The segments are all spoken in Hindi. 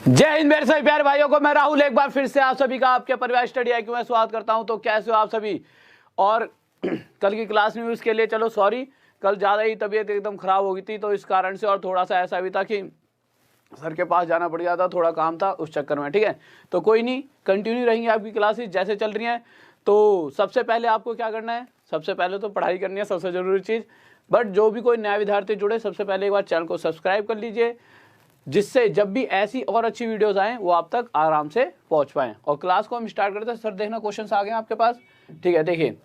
जय हिंद मेरे सभी प्यारे भाइयों को, मैं राहुल एक बार फिर से आप सभी का आपके परिवार स्टडी IQ में स्वागत करता हूं। तो कैसे हो आप सभी। और कल की क्लास में उसके लिए चलो सॉरी, कल ज़्यादा ही तबीयत एकदम ख़राब हो गई थी तो इस कारण से, और थोड़ा सा ऐसा भी था कि सर के पास जाना पड़ गया था, थोड़ा काम था उस चक्कर में। ठीक है, तो कोई नहीं, कंटिन्यू रहेंगी आपकी क्लासेस जैसे चल रही हैं। तो सबसे पहले आपको क्या करना है, सबसे पहले तो पढ़ाई करनी है, सबसे ज़रूरी चीज़। बट जो भी कोई नया विद्यार्थी जुड़े, सबसे पहले एक बार चैनल को सब्सक्राइब कर लीजिए, जिससे जब भी ऐसी और अच्छी वीडियोस आएँ वो आप तक आराम से पहुंच पाएँ। और क्लास को हम स्टार्ट करते हैं। सर देखना क्वेश्चंस आ गए हैं आपके पास। ठीक है, देखिए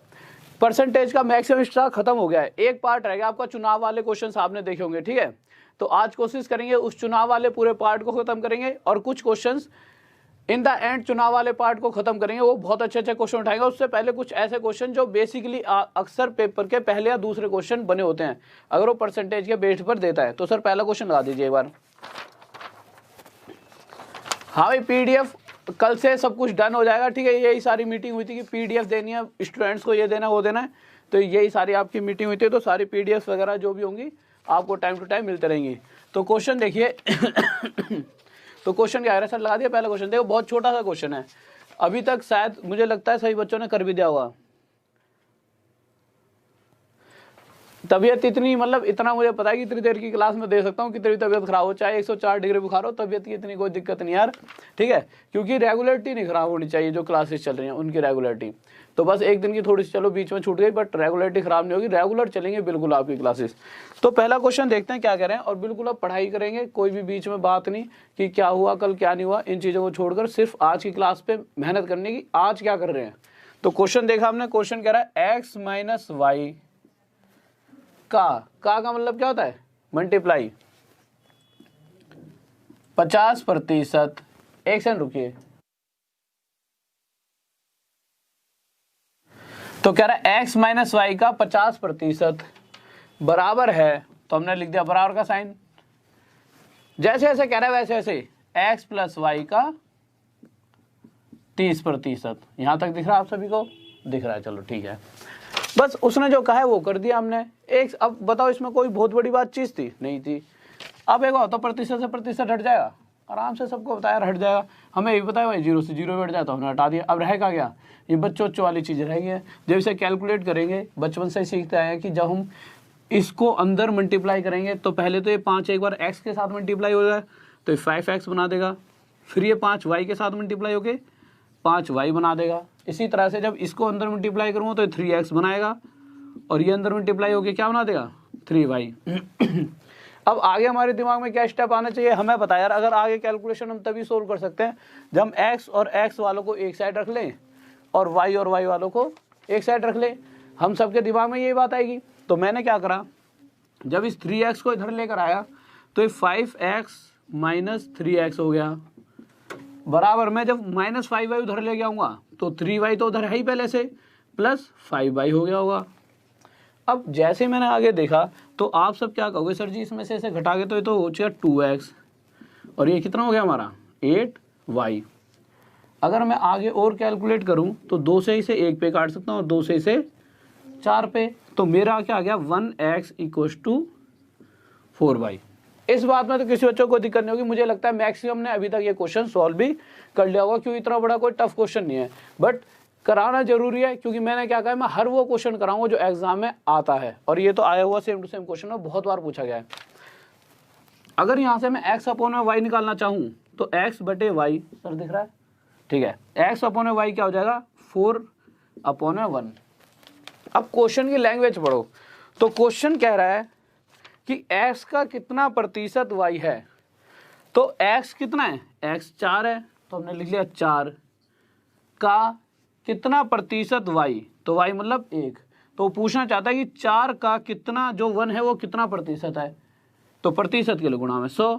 परसेंटेज का मैक्सिमम एक्स्ट्रा खत्म हो गया है, एक पार्ट रह गया आपका, चुनाव वाले क्वेश्चंस आपने देखे होंगे। ठीक है, तो आज कोशिश करेंगे उस चुनाव वाले पूरे पार्ट को खत्म करेंगे, और कुछ क्वेश्चंस इन द एंड चुनाव वाले पार्ट को खत्म करेंगे। वो बहुत अच्छे अच्छे क्वेश्चन उठाएंगे। उससे पहले कुछ ऐसे क्वेश्चन जो बेसिकली अक्सर पेपर के पहले या दूसरे क्वेश्चन बने होते हैं, अगर वो परसेंटेज के बेस पर देता है। तो सर पहला क्वेश्चन लगा दीजिए एक बार। हाँ भाई, PDF कल से सब कुछ डन हो जाएगा। ठीक है, यही सारी मीटिंग हुई थी कि PDF देनी है स्टूडेंट्स को, ये देना वो देना है, तो यही सारी आपकी मीटिंग हुई थी। तो सारी PDFs वगैरह जो भी होंगी आपको टाइम टू टाइम मिलते रहेंगी। तो क्वेश्चन देखिए तो क्वेश्चन क्या है सर, लगा दिया पहला क्वेश्चन। देखो बहुत छोटा सा क्वेश्चन है, अभी तक शायद मुझे लगता है सभी बच्चों ने कर भी दिया होगा। तबीयत इतनी, मतलब इतना मुझे पता है कि इतनी देर की क्लास में दे सकता हूँ, कितनी भी तबीयत खराब हो, चाहे 104 डिग्री बुखार हो, तबीयत की इतनी कोई दिक्कत नहीं यार। ठीक है, क्योंकि रेगुलरिटी नहीं खराब होनी चाहिए, जो क्लासेस चल रही हैं उनकी रेगुलरिटी। तो बस एक दिन की थोड़ी सी चलो बीच में छूट गई, बट रेगुलरिटी खराब नहीं होगी, रेगुलर चलेंगे बिल्कुल आपकी क्लासेस। तो पहला क्वेश्चन देखते हैं क्या कह रहे हैं, और बिल्कुल अब पढ़ाई करेंगे, कोई भी बीच में बात नहीं कि क्या हुआ कल क्या नहीं हुआ, इन चीज़ों को छोड़कर सिर्फ आज की क्लास पे मेहनत करने की, आज क्या कर रहे हैं। तो क्वेश्चन देखा हमने, क्वेश्चन कह रहा है x माइनस वाई का मतलब क्या होता है, मल्टीप्लाई 50%। एक सेकंड रुकिए। तो कह रहा है x माइनस वाई का 50% बराबर है, तो हमने लिख दिया बराबर का साइन। जैसे जैसे कह रहा है वैसे वैसे x प्लस वाई का 30%। यहां तक दिख रहा है आप सभी को, दिख रहा है, चलो ठीक है। बस उसने जो कहा है वो कर दिया हमने। एक अब बताओ, इसमें कोई बहुत बड़ी बात चीज थी नहीं थी। अब एक तो प्रतिशत से प्रतिशत हट जाएगा, आराम से सबको बताया हट जाएगा। हमें ये बताया भाई 0 से 0 हट जाए, तो हमने हटा दिया। अब रहेगा क्या, ये बच्चों वाली चीज़ रहेगी। जब इसे कैलकुलेट करेंगे, बचपन से ही सीखते आए हैं कि जब हम इसको अंदर मल्टीप्लाई करेंगे तो पहले तो ये 5 एक बार x के साथ मल्टीप्लाई हो जाए तो ये 5x बना देगा, फिर ये 5 y के साथ मल्टीप्लाई होके 5y बना देगा। इसी तरह से जब इसको अंदर मल्टीप्लाई करूँगा तो 3x बनाएगा, और ये अंदर मल्टीप्लाई होके क्या बना देगा, 3y। अब आगे हमारे दिमाग में क्या स्टेप आना चाहिए, हमें पता यार, अगर आगे कैलकुलेशन हम तभी सोल्व कर सकते हैं जब हम x और x वालों को एक साइड रख लें और y वालों को एक साइड रख लें। हम सबके दिमाग में यही बात आएगी। तो मैंने क्या करा, जब इस 3x को इधर लेकर आया तो ये 5x माइनस 3x हो गया, बराबर में जब माइनस 5y उधर ले जाऊंगा तो 3y तो उधर है ही पहले से, प्लस 5y हो गया होगा। अब जैसे मैंने आगे देखा तो आप सब क्या कहोगे, सर जी इसमें से ऐसे घटा के तो ये तो हो जाएगा 2x, और ये कितना हो गया हमारा 8y। अगर मैं आगे और कैलकुलेट करूं तो 2 से इसे 1 पे काट सकता हूँ और 2 से इसे 4 पे, तो मेरा क्या आ गया 1x इक्वल्स टू 4y। इस बात में तो किसी बच्चों को दिक्कत नहीं होगी। मुझे लगता है मैक्सिमम ने अभी तक ये क्वेश्चन सॉल्व भी कर लिया होगा, क्योंकि इतना बड़ा कोई टफ क्वेश्चन नहीं है, बट कराना जरूरी है। क्योंकि मैंने क्या कहा, मैं हर वो क्वेश्चन कराऊंगा जो एग्जाम में आता है, और ये तो आया हुआ सेम टू सेम क्वेश्चन में बहुत बार पूछा गया है। अगर यहाँ से मैं x अपॉन में y निकालना चाहूँ तो x बटे y, सर दिख रहा है, ठीक है, x अपॉन में y क्या हो जाएगा 4 अपॉन में 1। अब क्वेश्चन की लैंग्वेज पढ़ो। तो क्वेश्चन कह रहा है कि x का कितना प्रतिशत y है, तो x कितना है, x 4 है, तो हमने लिख लिया 4 का कितना प्रतिशत y, तो y मतलब 1। तो पूछना चाहता है कि 4 का कितना, जो 1 है वो कितना प्रतिशत है, तो प्रतिशत के लिए गुणा में 100,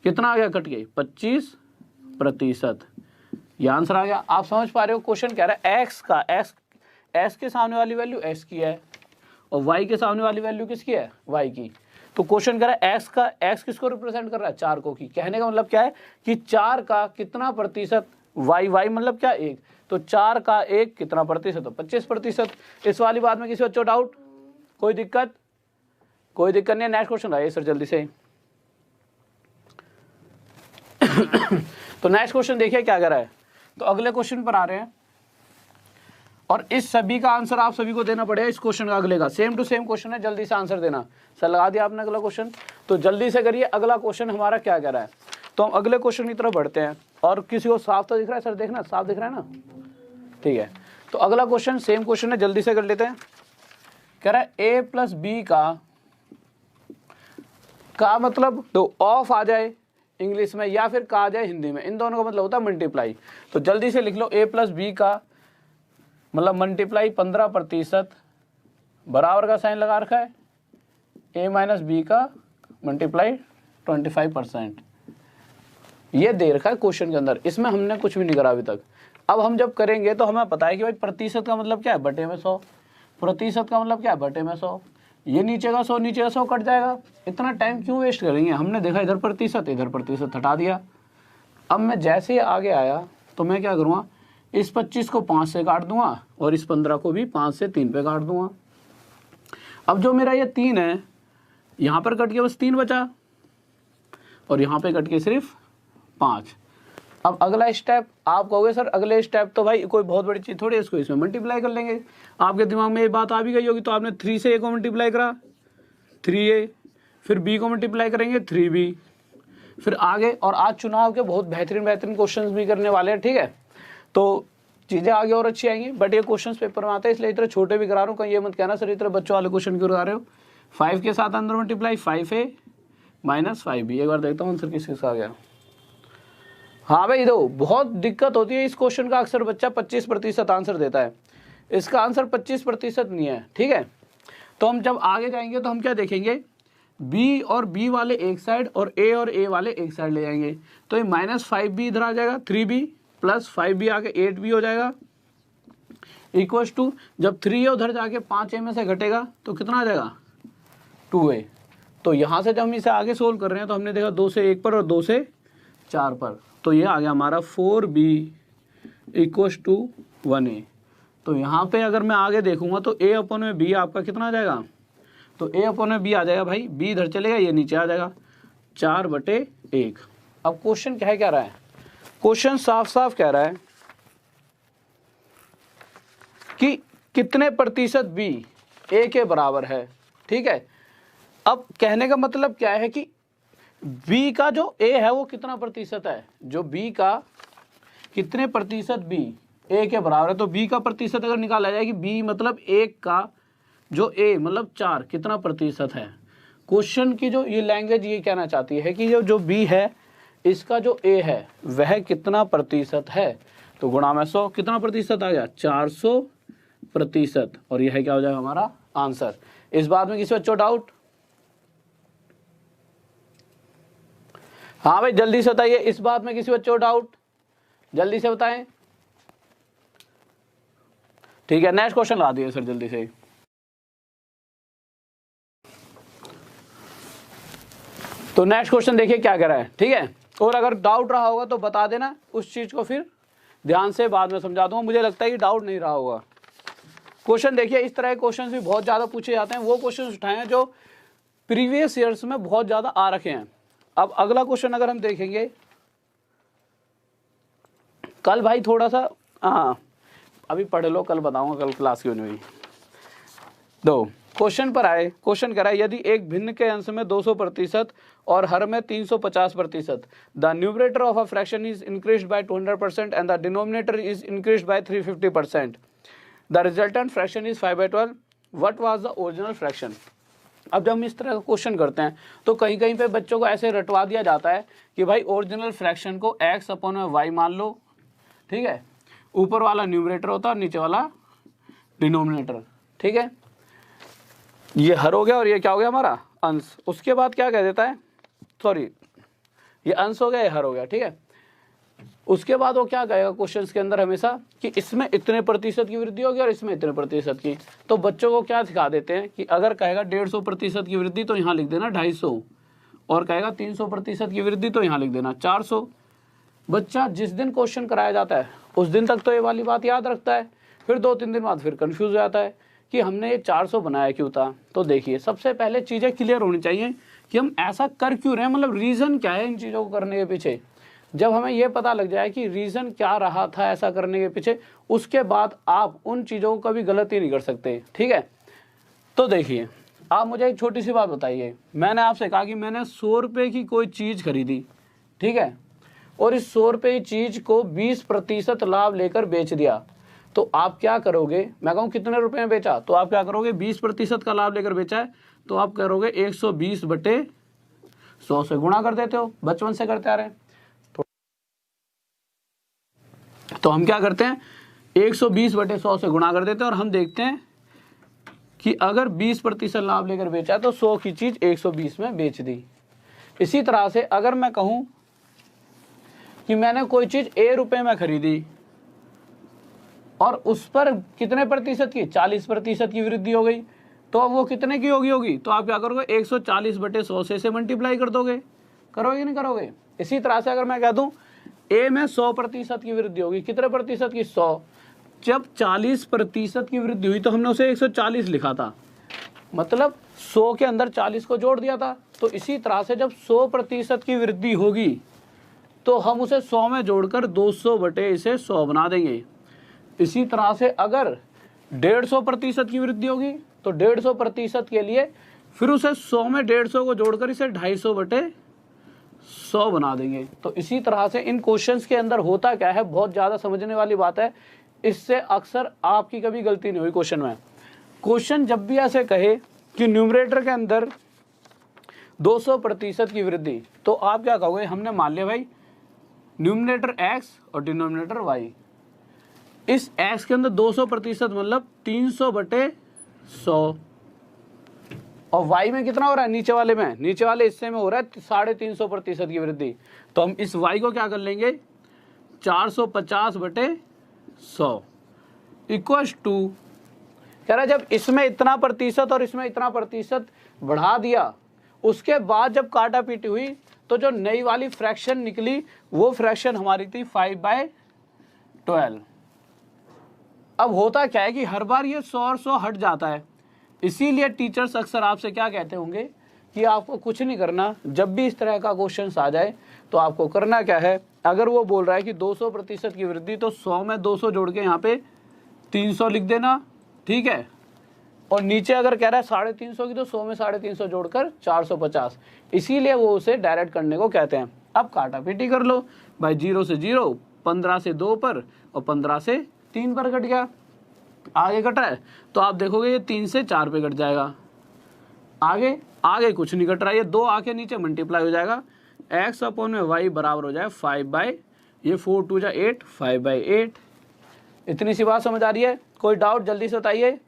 कितना आ गया कट गई 25%। ये आंसर आ गया। आप समझ पा रहे हो, क्वेश्चन कह रहा है x का, x के सामने वाली वैल्यू x की है और y के सामने वाली वैल्यू किसकी है, y की। तो क्वेश्चन कह रहा है x किसको रिप्रेजेंट कर रहा है, 4 को की। कहने का मतलब क्या है कि 4 का कितना प्रतिशत y मतलब क्या 1, तो 4 का 1 कितना प्रतिशत, तो 25%। इस वाली बात में किसी बच्चों डाउट, कोई दिक्कत नहीं है। नेक्स्ट क्वेश्चन आइए सर जल्दी से। तो नेक्स्ट क्वेश्चन देखिए क्या कर रहा है। तो अगले क्वेश्चन पर आ रहे हैं और इस सभी का आंसर आप सभी को देना पड़ेगा। इस क्वेश्चन का अगले का सेम टू सेम क्वेश्चन है, जल्दी से आंसर देना। सर लगा दिया आपने अगला क्वेश्चन, तो जल्दी से करिए। अगला क्वेश्चन हमारा क्या कह रहा है, तो हम अगले क्वेश्चन की तरफ बढ़ते हैं। और किसी को साफ तो दिख रहा है सर, देखना साफ दिख रहा है ना, ठीक है। तो अगला क्वेश्चन सेम क्वेश्चन है, जल्दी से कर लेते हैं। कह रहा है ए प्लस बी का मतलब तो ऑफ आ जाए इंग्लिश में या फिर का आ जाए हिंदी में, इन दोनों का मतलब होता है मल्टीप्लाई। तो जल्दी से लिख लो, ए प्लस बी का मतलब मल्टीप्लाई 15% बराबर का साइन लगा रखा है, ए माइनस बी का मल्टीप्लाई 25%। ये दे रखा है क्वेश्चन के अंदर, इसमें हमने कुछ भी नहीं करा अभी तक। अब हम जब करेंगे तो हमें पता है कि भाई प्रतिशत का मतलब क्या है, बटे में 100। प्रतिशत का मतलब क्या है, बटे में 100। ये नीचे का 100 नीचे का 100 कट जाएगा। इतना टाइम क्यों वेस्ट करेंगे, हमने देखा इधर प्रतिशत हटा दिया। अब मैं जैसे ही आगे आया तो मैं क्या करूँगा, इस 25 को 5 से काट दूंगा और इस 15 को भी 5 से 3 पे काट दूंगा। अब जो मेरा ये 3 है, यहाँ पर कट के बस 3 बचा और यहाँ पे कट के सिर्फ 5। अब अगला स्टेप आप कहोगे सर अगले स्टेप तो भाई कोई बहुत बड़ी चीज़ थोड़ी है, इसको इसमें मल्टीप्लाई कर लेंगे। आपके दिमाग में ये बात आ भी गई होगी, तो आपने 3 से ए को मल्टीप्लाई करा 3a, फिर b को मल्टीप्लाई करेंगे 3b, फिर आगे। और आज चुनाव के बहुत बेहतरीन क्वेश्चन भी करने वाले हैं, ठीक है। तो चीज़ें आगे और अच्छी आएंगी, बट ये क्वेश्चंस पेपर में आते हैं इसलिए इतने छोटे भी करा रहा हूँ। कहीं ये मत कहना सर इतने बच्चों वाले क्वेश्चन क्यों करा रहे हो। 5 के साथ अंदर मल्टीप्लाई 5a माइनस 5b। एक बार देखता हूँ आंसर किसका आ गया। हाँ भाई दो, बहुत दिक्कत होती है इस क्वेश्चन का, अक्सर बच्चा 25% आंसर देता है, इसका आंसर 25% नहीं है, ठीक है। तो हम जब आगे जाएंगे तो हम क्या देखेंगे, b और b वाले एक साइड और a वाले एक साइड ले जाएंगे। तो ये माइनस 5b इधर आ जाएगा, 3b प्लस 5b आके 8b हो जाएगा, इक्वल्स टू जब 3a उधर जाके 5a में से घटेगा तो कितना आ जाएगा 2a। तो यहाँ से जब हम इसे आगे सोल्व कर रहे हैं तो हमने देखा 2 से 1 पर और 2 से 4 पर, तो ये आ गया हमारा 4b इक्वल्स टू 1a। तो यहाँ पे अगर मैं आगे देखूंगा तो a अपन में b आपका कितना आ जाएगा, तो a अपन में b आ जाएगा भाई, b इधर चलेगा ये नीचे आ जाएगा 4/1। अब क्वेश्चन क्या है, कह रहा है क्वेश्चन साफ साफ कह रहा है कि कितने प्रतिशत b a के बराबर है, ठीक है। अब कहने का मतलब क्या है कि b का जो a है वो कितना प्रतिशत है, जो b का कितने प्रतिशत b a के बराबर है। तो b का प्रतिशत अगर निकाला जाए कि b मतलब 1 का जो a मतलब 4 कितना प्रतिशत है। क्वेश्चन की जो ये लैंग्वेज ये कहना चाहती है कि जो b है इसका जो a है वह कितना प्रतिशत है। तो गुणा में 100 कितना प्रतिशत आ गया 400%, और यह क्या हो जाएगा हमारा आंसर। इस बात में किसी बच्चों डाउट? हाँ भाई जल्दी से बताइए, इस बात में किसी बच्चों डाउट, जल्दी से बताएं। ठीक है, नेक्स्ट क्वेश्चन ला दिए सर जल्दी से। तो नेक्स्ट क्वेश्चन देखिए क्या कह रहा है, ठीक है। और अगर डाउट रहा होगा तो बता देना, उस चीज को फिर ध्यान से बाद में समझा दूंगा। मुझे लगता है कि डाउट नहीं रहा होगा। क्वेश्चन देखिए, इस तरह के क्वेश्चन भी बहुत ज्यादा पूछे जाते हैं, वो क्वेश्चन उठाए हैं जो प्रीवियस ईयर्स में बहुत ज्यादा आ रखे हैं। अब अगला क्वेश्चन अगर हम देखेंगे, कल भाई थोड़ा सा हाँ अभी पढ़ लो, कल बताऊंगा, कल क्लास क्यों नहीं हुई। दो क्वेश्चन पर आए, क्वेश्चन करा यदि एक भिन्न के अंश में 200% और हर में 350%, the numerator of a fraction is increased by 200% and the denominator is increased by 350%, the resultant fraction is 5/12, what was the original fraction. अब जब हम इस तरह का क्वेश्चन करते हैं तो कहीं कहीं पे बच्चों को ऐसे रटवा दिया जाता है कि भाई ओरिजिनल फ्रैक्शन को x/y मान लो, ठीक है। ऊपर वाला न्यूमरेटर होता है और नीचे वाला डिनोमिनेटर, ठीक है। ये हर हो गया और ये क्या हो गया हमारा अंश। उसके बाद क्या कह देता है, सॉरी ये अंश हो गया, ये हर हो गया, ठीक है। उसके बाद वो क्या कहेगा क्वेश्चंस के अंदर हमेशा कि इसमें इतने प्रतिशत की वृद्धि होगी और इसमें इतने प्रतिशत की। तो बच्चों को क्या सिखा देते हैं कि अगर कहेगा 150% की वृद्धि तो यहाँ लिख देना 250, और कहेगा 300% की वृद्धि तो यहाँ लिख देना 400। बच्चा जिस दिन क्वेश्चन कराया जाता है उस दिन तक तो ये वाली बात याद रखता है, फिर 2-3 दिन बाद फिर कंफ्यूज हो जाता है कि हमने ये 400 बनाया क्यों था। तो देखिए सबसे पहले चीज़ें क्लियर होनी चाहिए कि हम ऐसा कर क्यों रहे हैं, मतलब रीज़न क्या है इन चीज़ों को करने के पीछे। जब हमें ये पता लग जाए कि रीज़न क्या रहा था ऐसा करने के पीछे, उसके बाद आप उन चीज़ों को कभी गलती नहीं कर सकते। ठीक है, तो देखिए आप मुझे एक छोटी सी बात बताइए, मैंने आपसे कहा कि मैंने 100 रुपये की कोई चीज़ खरीदी, ठीक है, और इस 100 रुपये की चीज़ को 20% लाभ लेकर बेच दिया, तो आप क्या करोगे? मैं कहूँ कितने रुपए में बेचा, तो आप क्या करोगे? 20% का लाभ लेकर बेचा है, तो आप करोगे 120/100 से गुणा कर देते हो, बचपन से करते आ रहे हैं। तो हम क्या करते हैं? 120/100 से गुणा कर देते हैं और हम देखते हैं कि अगर 20% लाभ लेकर बेचा तो 100 की चीज 120 में बेच दी। इसी तरह से अगर मैं कहूं कि मैंने कोई चीज A रुपए में खरीदी और उस पर कितने प्रतिशत की? 40% की वृद्धि हो गई, तो अब वो कितने की होगी? तो आप क्या करोगे? 140/100 से मल्टीप्लाई कर दोगे। करोगे नहीं करोगे? इसी तरह से अगर मैं कह दूं A में 100% की वृद्धि होगी, कितने प्रतिशत की? 100। जब 40% की वृद्धि हुई तो हमने उसे 140 लिखा था, मतलब 100 के अंदर 40 को जोड़ दिया था। तो इसी तरह से जब 100% की वृद्धि होगी तो हम उसे 100 में जोड़कर 200/100 बना देंगे। इसी तरह से अगर 150% की वृद्धि होगी तो 150% के लिए फिर उसे 100 में 150 को जोड़कर इसे 250/100 बना देंगे। तो इसी तरह से इन क्वेश्चंस के अंदर होता क्या है, बहुत ज़्यादा समझने वाली बात है, इससे अक्सर आपकी कभी गलती नहीं हुई क्वेश्चन में। क्वेश्चन जब भी ऐसे कहे कि न्यूमरेटर के अंदर 200% की वृद्धि, तो आप क्या कहोगे? हमने मान लिया भाई न्यूमरेटर x और डिनोमिनेटर y, इस x के अंदर 200% मतलब 300/100 और y में कितना हो रहा है? नीचे वाले में, नीचे वाले हिस्से में हो रहा है 350% की वृद्धि। तो हम इस y को क्या कर लेंगे? 450/100 इक्वल्स टू, कह रहा है जब इसमें इतना प्रतिशत और इसमें इतना प्रतिशत बढ़ा दिया, उसके बाद जब काटा पीटी हुई तो जो नई वाली फ्रैक्शन निकली वो फ्रैक्शन हमारी थी 5/12। अब होता क्या है कि हर बार ये 100 और 100 हट जाता है, इसीलिए टीचर्स अक्सर आपसे क्या कहते होंगे कि आपको कुछ नहीं करना, जब भी इस तरह का क्वेश्चन आ जाए तो आपको करना क्या है, अगर वो बोल रहा है कि 200% की वृद्धि तो 100 में 200 जोड़ के यहाँ पे 300 लिख देना, ठीक है, और नीचे अगर कह रहा है 350 की तो 100 में 350 जोड़कर 450, इसीलिए वो उसे डायरेक्ट करने को कहते हैं। अब काटा पीटी कर लो भाई, 0 से 0, 15 से 2 पर और 15 से 3 पर कट गया, आगे कट रहा है तो आप देखोगे ये 3 से 4 पे कट जाएगा, आगे आगे कुछ नहीं कट रहा है, ये 2 आके नीचे मल्टीप्लाई हो जाएगा, x अपॉन में y बराबर हो जाए 5 ये 4 2 जा 8, 5/8। इतनी सी बात समझ आ रही है? कोई डाउट जल्दी से बताइए।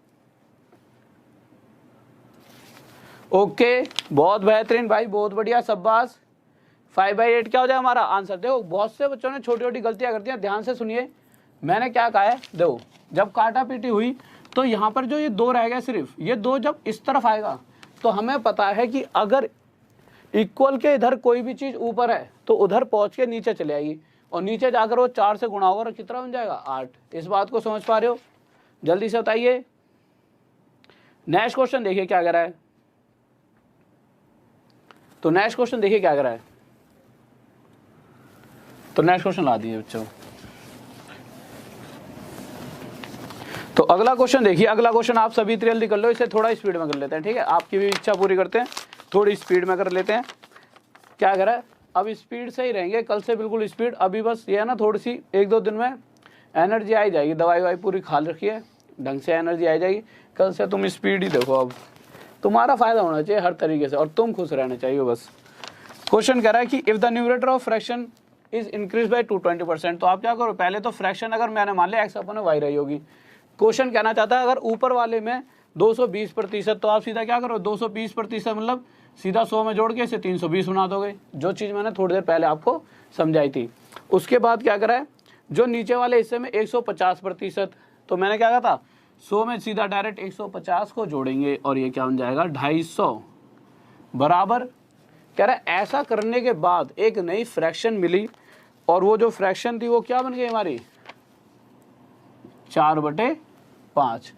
ओके, बहुत बेहतरीन भाई, बहुत बढ़िया, शाबाश। 5/8 क्या हो जाए हमारा आंसर? देखो बहुत से बच्चों ने छोटी छोटी गलतियां करती हैं, ध्यान से सुनिए मैंने क्या कहा है। देखो जब काटा पीटी हुई तो यहाँ पर जो ये 2 रह गया, सिर्फ ये 2 जब इस तरफ आएगा तो हमें पता है कि अगर इक्वल के इधर कोई भी चीज़ ऊपर है तो उधर पहुँच के नीचे चले आएगी, और नीचे जाकर वो 4 से गुणा होगा और कितना बन जाएगा? 8। इस बात को समझ पा रहे हो? जल्दी से बताइए। नेक्स्ट क्वेश्चन देखिए क्या कह रहा है, तो नेक्स्ट क्वेश्चन देखिए क्या कर रहा है, तो नेक्स्ट क्वेश्चन ला दिए बच्चों। तो अगला क्वेश्चन देखिए, अगला क्वेश्चन आप सभी जल्दी कर लो, इसे थोड़ा स्पीड में कर लेते हैं, ठीक है, आपकी भी इच्छा पूरी करते हैं, थोड़ी स्पीड में कर लेते हैं। क्या कर रहा है? अब स्पीड से ही रहेंगे, कल से बिल्कुल स्पीड। अभी बस ये है ना, थोड़ी सी 1-2 दिन में एनर्जी आ जाएगी, दवाई वाई पूरी खा रखिए, ढंग से एनर्जी आ जाएगी, कल से तुम स्पीड ही देखो। अब तुम्हारा फायदा होना चाहिए हर तरीके से और तुम खुश रहना चाहिए बस। क्वेश्चन कह रहा है कि if the numerator of fraction is increase by 220%, तो आप क्या करो, पहले तो फ्रैक्शन अगर मैंने मान लिया x अपन y रही होगी, क्वेश्चन कहना चाहता है अगर ऊपर वाले में 220%, तो आप सीधा क्या करो, 220% मतलब सीधा 100 में जोड़ के इसे 320 बना दोगे, जो चीज़ मैंने थोड़ी देर पहले आपको समझाई थी। उसके बाद क्या करा है, जो नीचे वाले हिस्से में 150%, तो मैंने क्या कहा था, 100 में सीधा डायरेक्ट 150 को जोड़ेंगे और ये क्या बन जाएगा 250 बराबर। कह रहा है ऐसा करने के बाद एक नई फ्रैक्शन मिली और वो जो फ्रैक्शन थी वो क्या बन गई हमारी 4/5।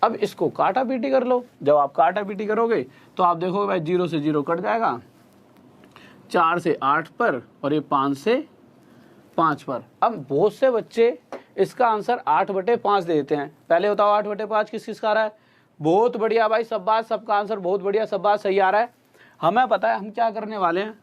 अब इसको काटा पीटी कर लो, जब आप काटा पीटी करोगे तो आप देखोगे भाई 0 से 0 कट जाएगा, 4 से 8 पर और ये 5 से 5 पर। अब बहुत से बच्चे इसका आंसर 8/5 देते हैं। पहले बताओ 8/5 किसका आ रहा है? बहुत बढ़िया भाई, सब बात, सबका आंसर बहुत बढ़िया, सब बात सही आ रहा है। हमें पता है हम क्या करने वाले हैं।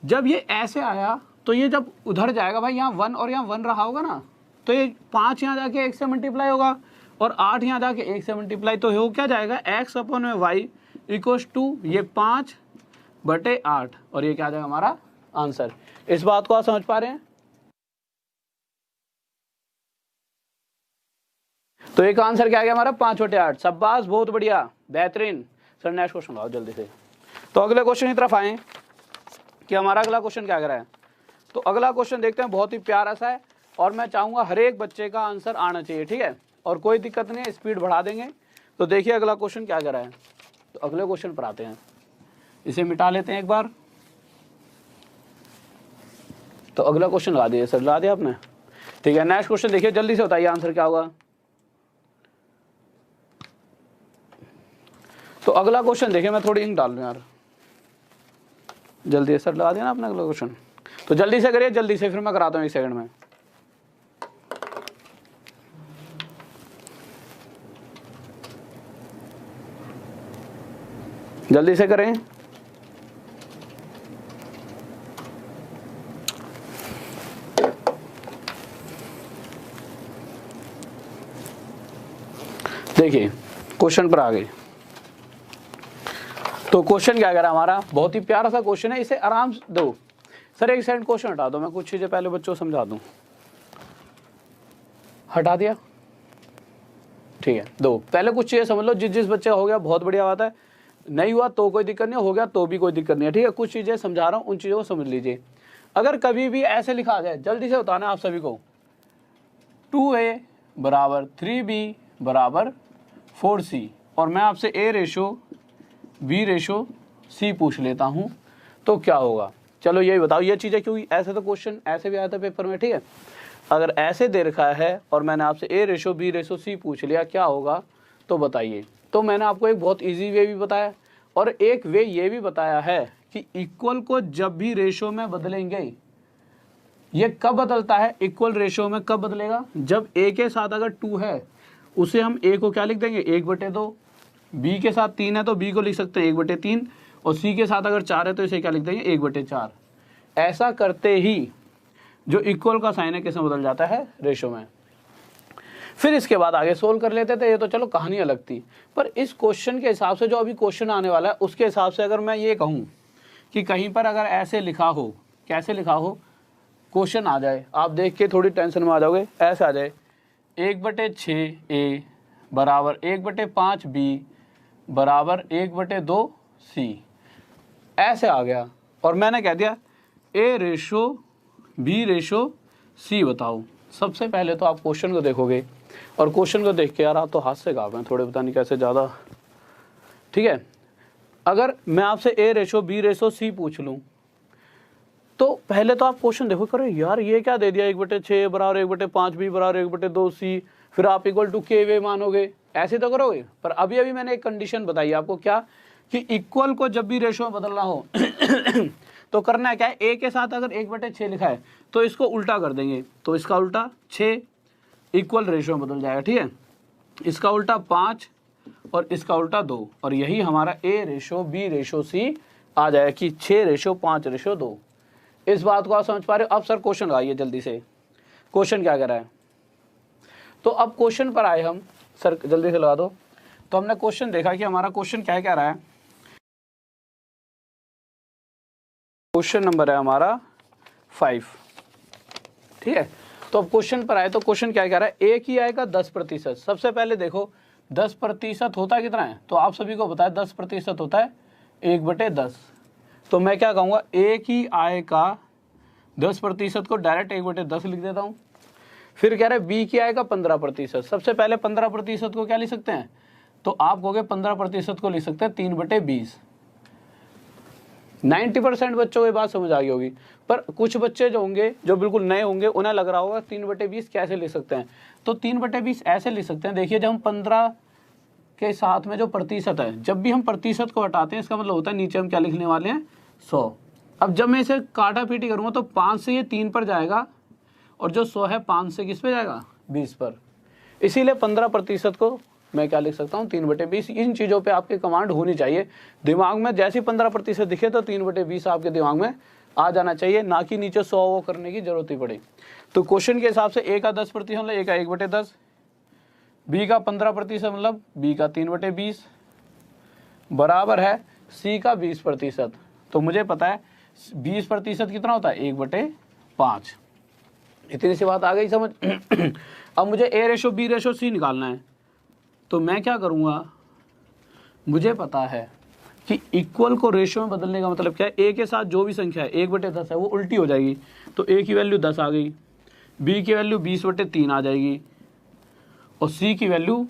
जब ये ऐसे आया तो ये जब उधर जाएगा भाई, यहाँ 1 और यहाँ 1 रहा होगा ना, तो ये 5 यहाँ जाके 1 से मल्टीप्लाई होगा और 8 यहाँ जाके 1 से मल्टीप्लाई, तो हो क्या जाएगा x/y इक्वल्स टू ये 5/8 और ये क्या आ जाएगा हमारा आंसर। इस बात को आप समझ पा रहे हैं? तो एक आंसर क्या आ गया हमारा 5/8। शाबाश, बहुत बढ़िया, बेहतरीन। सर नेक्स्ट क्वेश्चन लाओ जल्दी से। तो अगले क्वेश्चन की तरफ आए कि हमारा अगला क्वेश्चन क्या कर रहा है। तो अगला क्वेश्चन देखते हैं, बहुत ही प्यारा सा है और मैं चाहूंगा हर एक बच्चे का आंसर आना चाहिए, ठीक है, और कोई दिक्कत नहीं है, स्पीड बढ़ा देंगे। तो देखिए अगला क्वेश्चन क्या कर रहा है। तो अगले क्वेश्चन पर आते हैं, इसे मिटा लेते हैं एक बार। तो अगला क्वेश्चन ला दिया सर, ला दिया आपने, ठीक है। नेक्स्ट क्वेश्चन देखिए, जल्दी से बताइए आंसर क्या होगा। तो अगला क्वेश्चन देखिए, मैं थोड़ी इंक डाल रहा हूं यार, जल्दी सर लगा दिया ना अपना अगला क्वेश्चन। तो जल्दी से करिए, जल्दी से, फिर मैं कराता हूँ 1 सेकंड में। जल्दी से करें। देखिए क्वेश्चन पर आ गए। तो क्वेश्चन क्या कह रहा है हमारा, बहुत ही प्यारा सा क्वेश्चन है, इसे आराम से दो। सर एक सेकंड क्वेश्चन हटा दो, मैं कुछ चीजें पहले बच्चों को समझा दूं। हटा दिया, ठीक है। दो पहले कुछ चीजें समझ लो, जिस बच्चे हो गया बहुत बढ़िया बात है, नहीं हुआ तो कोई दिक्कत नहीं, हो गया तो भी कोई दिक्कत नहीं है, ठीक है। कुछ चीजें समझा रहा हूँ, उन चीजों को समझ लीजिए। अगर कभी भी ऐसे लिखा जाए, जल्दी से बताना आप सभी को, 2a = 3b = 4c और मैं आपसे a/b/c पूछ लेता हूं तो क्या होगा। चलो यही बताओ, ये चीजें क्योंकि ऐसे तो क्वेश्चन ऐसे भी आया था पेपर में, ठीक है। अगर ऐसे दे रखा है और मैंने आपसे a/b/c पूछ लिया क्या होगा, तो बताइए। तो मैंने आपको एक बहुत इजी वे भी बताया और एक वे ये भी बताया है कि इक्वल को जब भी रेशो में बदलेंगे, ये कब बदलता है, इक्वल रेशो में कब बदलेगा, जब a के साथ अगर 2 है उसे हम a को क्या लिख देंगे 1/2, b के साथ 3 है तो b को लिख सकते हैं 1/3 और c के साथ अगर 4 है तो इसे क्या लिख देंगे 1/4। ऐसा करते ही जो इक्वल का साइन है किसमें बदल जाता है, रेशो में। फिर इसके बाद आगे सोल्व कर लेते थे, ये तो चलो कहानी अलग थी। पर इस क्वेश्चन के हिसाब से जो अभी क्वेश्चन आने वाला है उसके हिसाब से अगर मैं ये कहूँ कि कहीं पर अगर ऐसे लिखा हो, कैसे लिखा हो, क्वेश्चन आ जाए, आप देख के थोड़ी टेंशन में आ जाओगे, ऐसे आ जाए 1/6a = 1/5b = 1/2c, ऐसे आ गया और मैंने कह दिया a/b/c बताओ। सबसे पहले तो आप क्वेश्चन को देखोगे और क्वेश्चन को देख के यार आप तो हाथ से गाँव हैं थोड़े, पता नहीं कैसे ज़्यादा, ठीक है। अगर मैं आपसे a/b/c पूछ लूँ तो पहले तो आप क्वेश्चन देखो, करो यार ये क्या दे दिया 1/6 = 1/5b = 1/2c, फिर आप = k वे मानोगे, ऐसे तो करोगे। पर अभी अभी मैंने एक कंडीशन बताई आपको, क्या कि इक्वल को जब भी रेशो में बदलना हो तो करना है क्या है, a के साथ अगर 1/6 लिखा है तो इसको उल्टा कर देंगे, तो इसका उल्टा 6 इक्वल रेशो में बदल जाएगा, ठीक है। इसका उल्टा 5 और इसका उल्टा 2 और यही हमारा a/b/c आ जाएगा कि 6/5/2। इस बात को आप समझ पा रहे हो। अब सर क्वेश्चन लगाइए जल्दी से, क्वेश्चन क्या कर रहा है। तो अब क्वेश्चन पर आए हम, सर जल्दी से लगा दो। तो हमने क्वेश्चन देखा कि हमारा क्वेश्चन क्या कह रहा है। क्वेश्चन नंबर है हमारा 5, ठीक है। तो अब क्वेश्चन पर आए तो क्वेश्चन क्या कह रहा है, ए की आय का 10%। सबसे पहले देखो 10% होता कितना है, तो आप सभी को बताया 10% होता है 1/10। तो मैं क्या कहूँगा, ए की आय का 10% को डायरेक्ट 1/10 लिख देता हूँ। फिर कह रहे हैं बी की आय का 15%। सबसे पहले 15% को क्या लिख सकते हैं, तो आप कहोगे 15% को लिख सकते हैं 3/20। 90% बच्चों को ये बात समझ आ गई होगी, पर कुछ बच्चे जो होंगे जो बिल्कुल नए होंगे उन्हें लग रहा होगा 3/20 कैसे लिख सकते हैं। तो 3/20 ऐसे लिख सकते हैं, देखिए जब हम 15 के साथ में जो प्रतिशत है, जब भी हम प्रतिशत को हटाते हैं इसका मतलब होता है नीचे हम क्या लिखने वाले हैं 100। अब जब मैं इसे काटा पीटी करूँगा तो 5 से ये 3 पर जाएगा और जो 100 है 5 से किस पे जाएगा 20 पर। इसीलिए 15% को मैं क्या लिख सकता हूँ 3/20। इन चीज़ों पे आपकी कमांड होनी चाहिए दिमाग में। जैसे 15% दिखे तो 3/20 आपके दिमाग में आ जाना चाहिए, ना कि नीचे 100 वो करने की जरूरत ही पड़े। तो क्वेश्चन के हिसाब से A का 10% मतलब A का 1/10, B का 15% मतलब B का 3/20 बराबर है C का 20%। तो मुझे पता है 20% कितना होता है 1/5। इतनी सी बात आ गई समझ। अब मुझे A ratio B ratio C निकालना है, तो मैं क्या करूँगा, मुझे पता है कि इक्वल को रेशो में बदलने का मतलब क्या है, A के साथ जो भी संख्या है 1/10 है वो उल्टी हो जाएगी, तो A की वैल्यू 10 आ गई, B की वैल्यू 20/3 आ जाएगी और C की वैल्यू